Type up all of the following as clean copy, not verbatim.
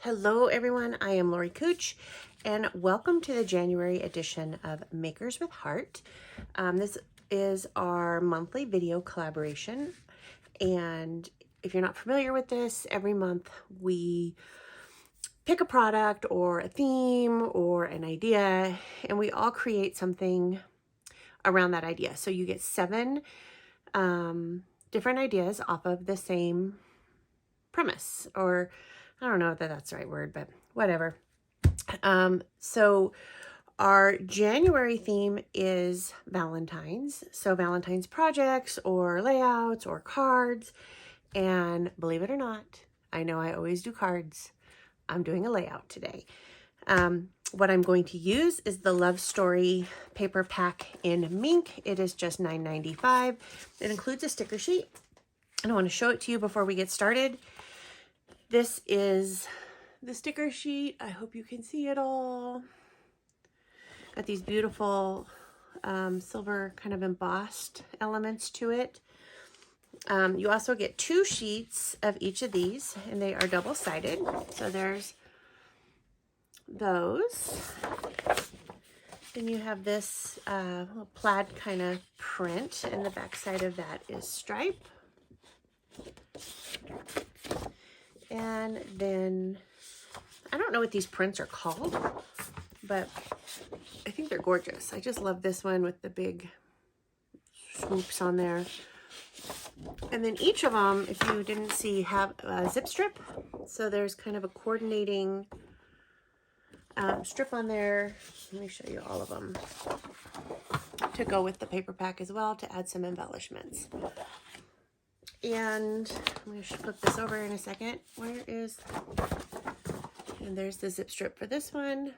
Hello everyone, I am Lori Kutsch and welcome to the January edition of Makers with Heart. This is our monthly video collaboration, and if you're not familiar with this, every month we pick a product or a theme or an idea and we all create something around that idea. So you get 7 different ideas off of the same premise, or I don't know if that's the right word, but whatever. So our January theme is Valentine's. So Valentine's projects or layouts or cards. And believe it or not, I know I always do cards. I'm doing a layout today. What I'm going to use is the Love Story paper pack in mink. It is just $9.95. It includes a sticker sheet. And I want to show it to you before we get started. This is the sticker sheet. I hope you can see it all. Got these beautiful silver kind of embossed elements to it. You also get 2 sheets of each of these, and they are double-sided. So there's those. Then you have this little plaid kind of print, and the back side of that is stripe. And then, I don't know what these prints are called, but I think they're gorgeous. I just love this one with the big swoops on there. And then each of them, if you didn't see, have a zip strip. So there's kind of a coordinating strip on there. Let me show you all of them to go with the paper pack as well, to add some embellishments. And I'm going to flip this over in a second. Where is, and there's the zip strip for this one.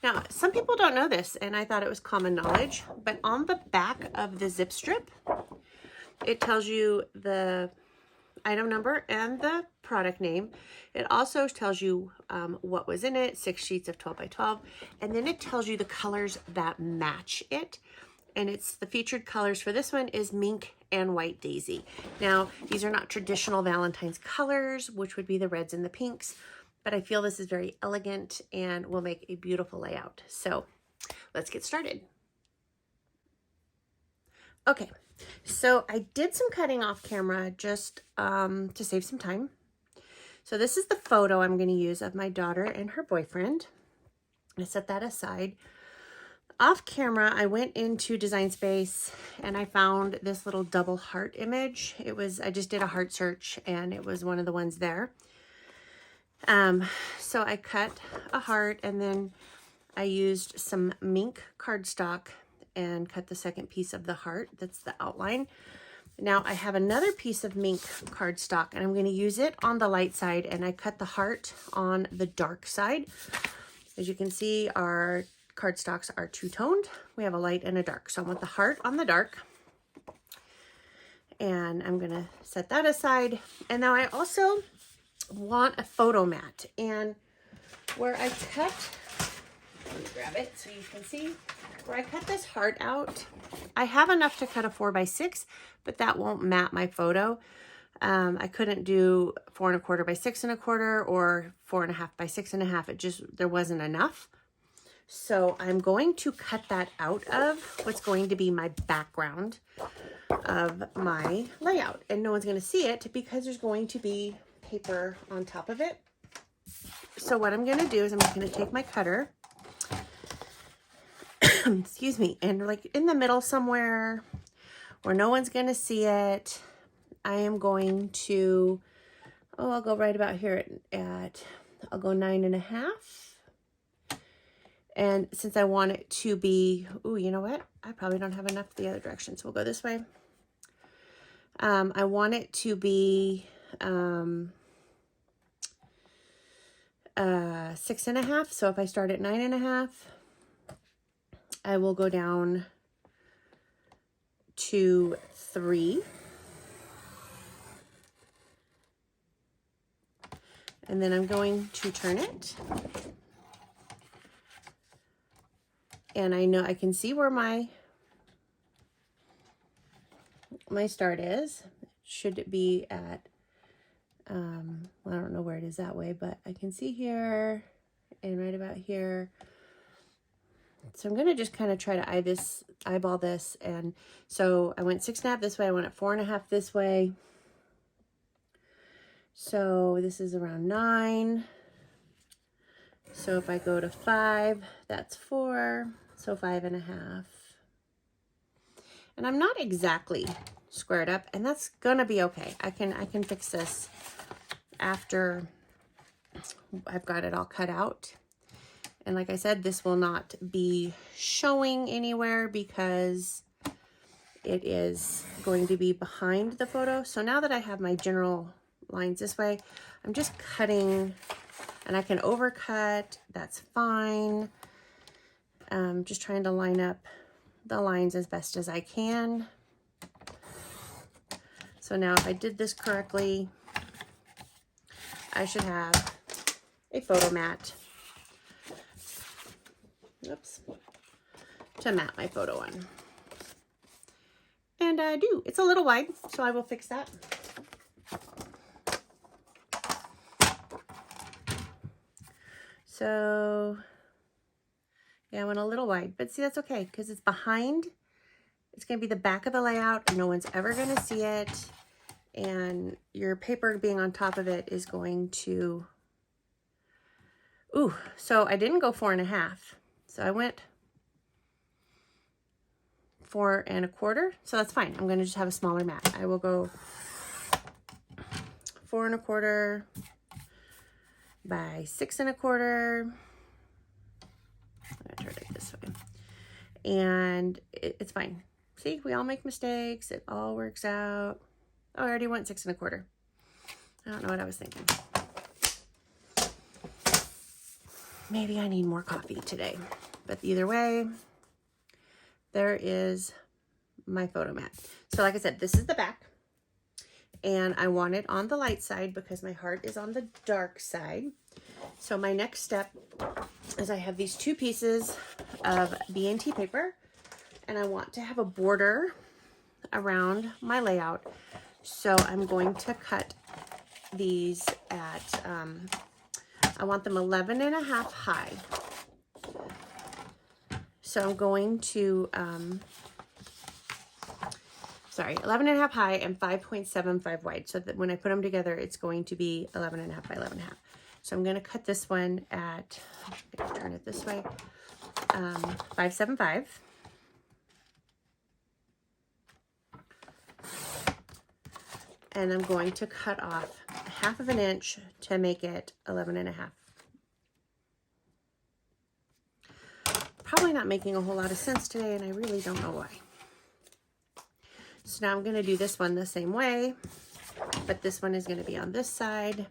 Now, some people don't know this, and I thought it was common knowledge, but on the back of the zip strip, it tells you the item number and the product name. It also tells you what was in it, 6 sheets of 12 by 12, and then it tells you the colors that match it. And it's the featured colors for this one is mink and white daisy. Now, these are not traditional Valentine's colors, which would be the reds and the pinks, but I feel this is very elegant and will make a beautiful layout. So let's get started. Okay, so I did some cutting off camera just to save some time. So this is the photo I'm going to use of my daughter and her boyfriend. I set that aside. Off camera, I went into Design Space and I found this little double heart image. I just did a heart search and it was one of the ones there. So I cut a heart and then I used some mink cardstock and cut the second piece of the heart. That's the outline. Now I have another piece of mink cardstock and I'm going to use it on the light side, and I cut the heart on the dark side. As you can see, our cardstocks are two-toned. We have a light and a dark. So I want the heart on the dark. And I'm going to set that aside. And now I also want a photo mat. And where I cut, let me grab it so you can see, where I cut this heart out, I have enough to cut a 4x6, but that won't mat my photo. I couldn't do 4 1/4 by 6 1/4 or 4 1/2 by 6 1/2. There wasn't enough. So I'm going to cut that out of what's going to be my background of my layout. And no one's going to see it because there's going to be paper on top of it. So what I'm going to do is I'm going to take my cutter, excuse me, and like in the middle somewhere where no one's going to see it, I am going to, I'll go right about here I'll go 9 1/2. And since I want it to be, you know what? I probably don't have enough the other direction, so we'll go this way. I want it to be 6 1/2. So if I start at 9 1/2, I will go down to 3. And then I'm going to turn it. And I know I can see where my start is. Should it be at I don't know where it is that way, but I can see here and right about here. So I'm going to just kind of try to eyeball this. And so I went 6.5 this way. I went at 4.5 this way. So this is around 9. So if I go to 5, that's 4. So 5.5. And I'm not exactly squared up, and that's gonna be okay. I can fix this after I've got it all cut out. And like I said, this will not be showing anywhere because it is going to be behind the photo. So now that I have my general lines this way, I'm just cutting, and I can overcut, that's fine. Just trying to line up the lines as best as I can. So now if I did this correctly, I should have a photo mat. Oops. To mat my photo on. And I do. It's a little wide, so I will fix that. So, yeah, I went a little wide, but see, that's okay because it's behind. It's going to be the back of the layout. No one's ever going to see it. And your paper being on top of it is going to... Ooh, so I didn't go 4.5. So I went 4.25. So that's fine. I'm going to just have a smaller mat. I will go 4.25 by 6.25. I'm going to turn it this way. And it's fine. See, we all make mistakes. It all works out. Oh, I already went 6.25. I don't know what I was thinking. Maybe I need more coffee today. But either way, there is my photo mat. So like I said, this is the back. And I want it on the light side because my heart is on the dark side. So my next step is I have these 2 pieces of B&T paper. And I want to have a border around my layout. So I'm going to cut these at, I want them 11.5 high. So I'm going to, 11.5 high and 5.75 wide. So that when I put them together, it's going to be 11.5 by 11.5. So I'm going to cut this one at, turn it this way, 5.75. And I'm going to cut off 1/2 inch to make it 11.5. Probably not making a whole lot of sense today, and I really don't know why. So now I'm going to do this one the same way, but this one is going to be on this side.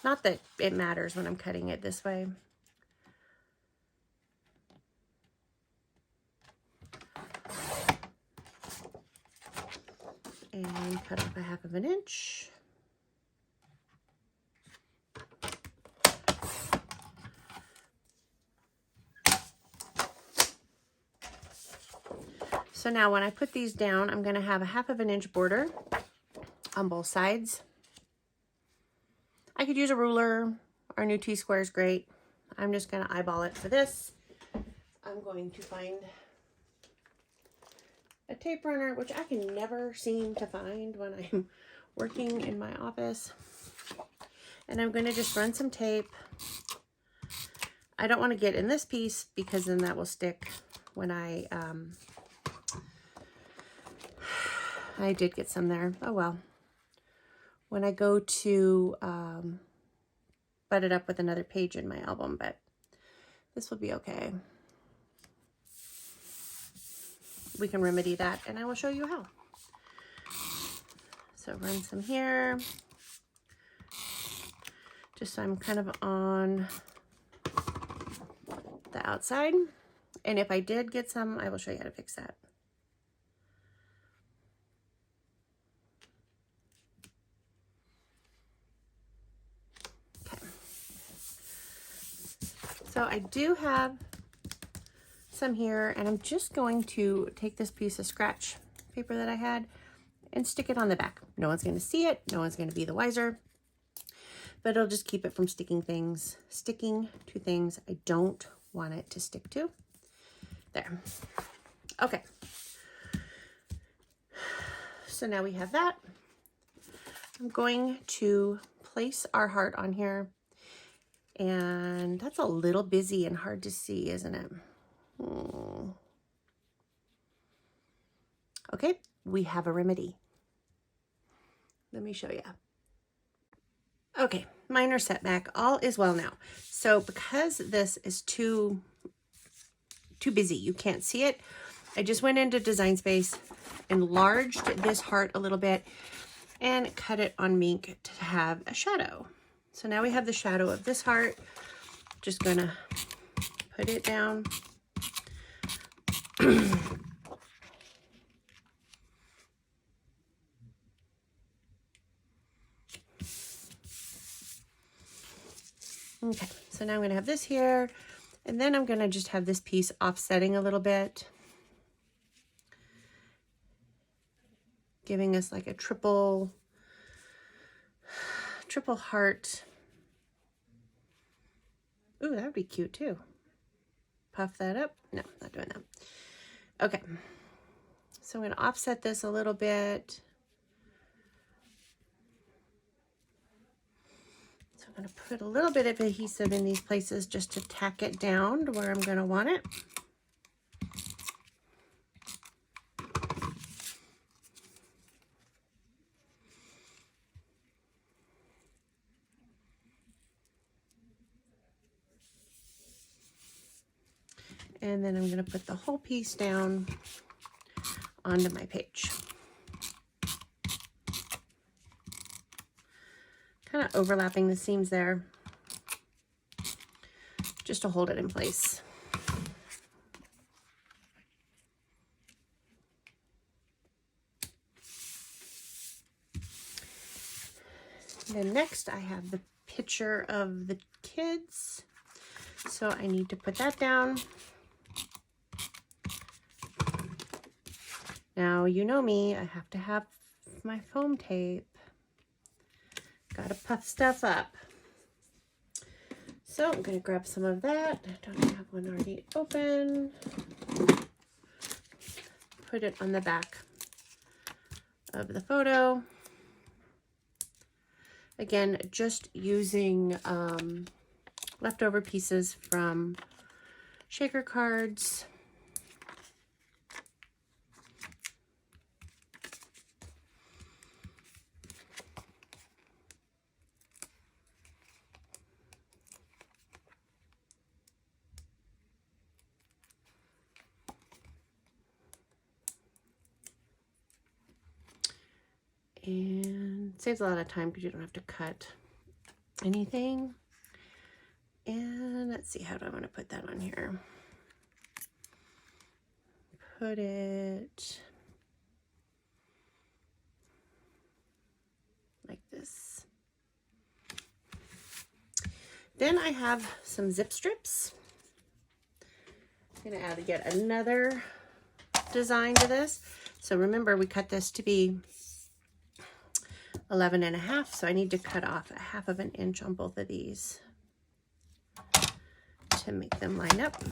Not that it matters when I'm cutting it this way. And cut off 1/2 inch. So now when I put these down, I'm going to have 1/2 inch border on both sides. I could use a ruler. Our new T-square is great. I'm just going to eyeball it for this. I'm going to find a tape runner, which I can never seem to find when I'm working in my office. And I'm going to just run some tape. I don't want to get in this piece because then that will stick when I did get some there. Oh well. When I go to butt it up with another page in my album, but this will be okay. We can remedy that, and I will show you how. So run some here, just so I'm kind of on the outside. And if I did get some, I will show you how to fix that. Okay. So I do have some here, and I'm just going to take this piece of scratch paper that I had and stick it on the back. No one's going to see it. No one's going to be the wiser. but it'll just keep it from sticking to things I don't want it to stick to. There. Okay. So now we have that. I'm going to place our heart on here, and that's a little busy and hard to see, isn't it? Okay, we have a remedy. Let me show you. Okay, minor setback, all is well now. So because this is too busy, you can't see it, I just went into Design Space, enlarged this heart a little bit, and cut it on Mink to have a shadow. So now we have the shadow of this heart. Just gonna put it down. Okay, so now I'm gonna have this here, and then I'm gonna just have this piece offsetting a little bit, giving us like a triple heart. Ooh, that would be cute too. Puff that up. No, not doing that. Okay, so I'm gonna offset this a little bit. So I'm gonna put a little bit of adhesive in these places just to tack it down to where I'm gonna want it. And then I'm going to put the whole piece down onto my page. Kind of overlapping the seams there, just to hold it in place. Then next I have the picture of the kids. So I need to put that down. Now, you know me, I have to have my foam tape. Gotta puff stuff up. So I'm gonna grab some of that. I don't have one already open. Put it on the back of the photo. Again, just using leftover pieces from shaker cards. And saves a lot of time because you don't have to cut anything. And let's see, how do I want to put that on here? Put it like this. Then I have some zip strips. I'm going to add yet another design to this. So remember, we cut this to be 11.5, so I need to cut off 1/2 of an inch on both of these to make them line up.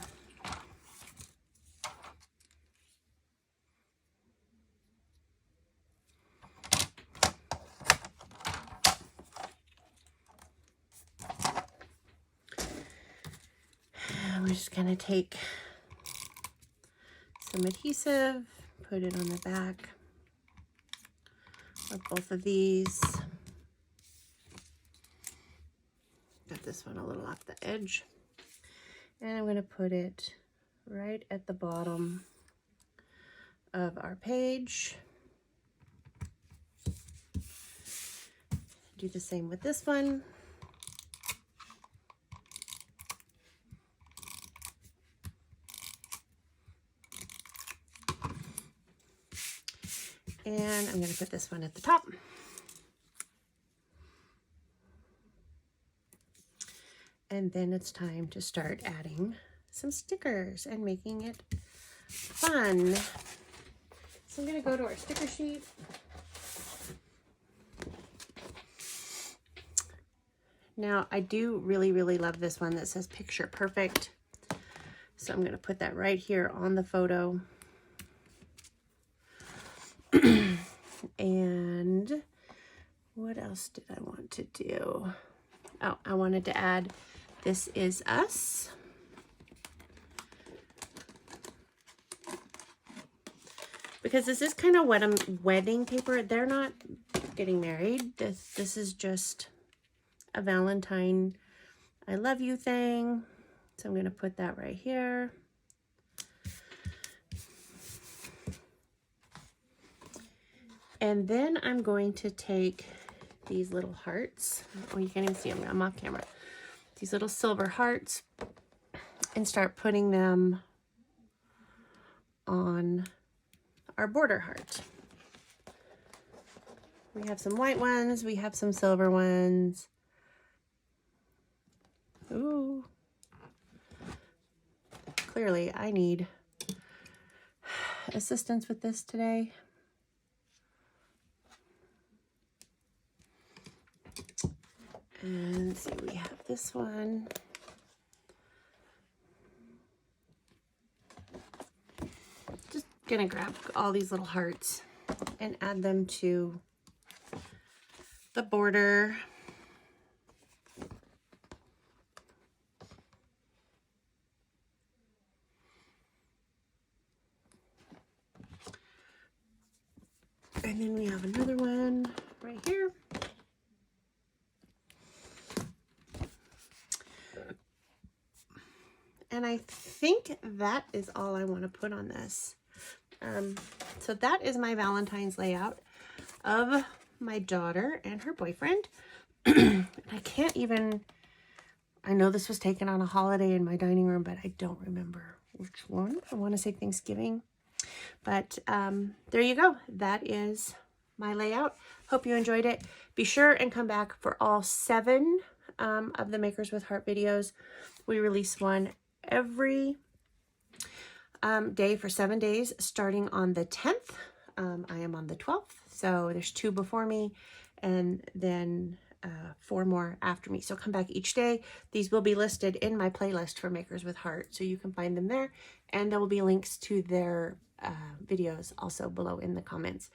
And we're just gonna take some adhesive, put it on the back of both of these. Got this one a little off the edge. And I'm going to put it right at the bottom of our page. Do the same with this one. And I'm going to put this one at the top. And then it's time to start adding some stickers and making it fun. So I'm going to go to our sticker sheet. Now, I do really love this one that says Picture Perfect. So I'm going to put that right here on the photo. And what else did I want to do? Oh, I wanted to add This Is Us. Because this is kind of wedding paper. They're not getting married. This is just a Valentine I love you thing. So I'm going to put that right here. And then I'm going to take these little hearts. Oh, you can't even see them. I'm off camera. These little silver hearts and start putting them on our border heart. We have some white ones. We have some silver ones. Ooh. Clearly, I need assistance with this today. And let's see, we have this one. Just gonna grab all these little hearts and add them to the border. And then we have another one right here. And I think that is all I want to put on this. So that is my Valentine's layout of my daughter and her boyfriend. I can't even, I know this was taken on a holiday in my dining room, but I don't remember which one. I want to say Thanksgiving. But there you go. That is my layout. Hope you enjoyed it. Be sure and come back for all 7 of the Makers with Heart videos. We release one every day for 7 days, starting on the 10th. I am on the 12th, so there's 2 before me, and then 4 more after me. So come back each day. These will be listed in my playlist for Makers with Heart, so you can find them there, and there will be links to their videos also below in the comments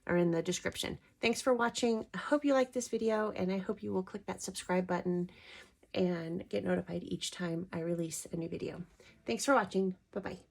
or in the description. Thanks for watching. I hope you liked this video, and I hope you will click that subscribe button and get notified each time I release a new video. Thanks for watching. Bye-bye.